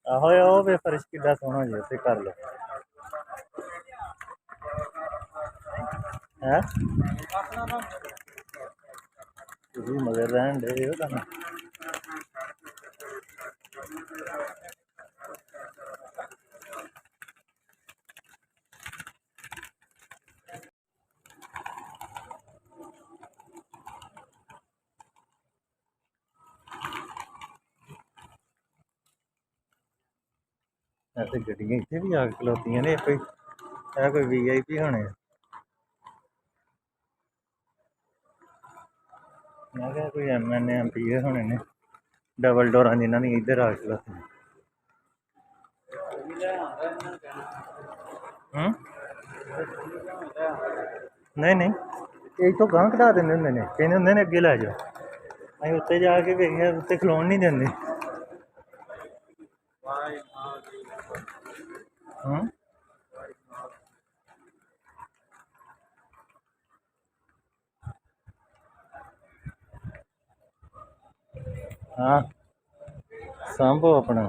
आहो वो भी फर्श कितना सोहना जी उसे कर लो है मगर रहन दे गड्डियां इतने भी आग खलोती ने कोई VIP होने मैं क्या कोई MNA MP होने ने डबल डोर जिन्होंने इधर आग खलोती नहीं नहीं ये तो गांह कढ़ा देंगे होंगे ने कहते होंगे ने अगे लै जाओ अं उत्ते जाके वेखिया उत्ते खलोन नहीं देंगे हाँ सांभो अपना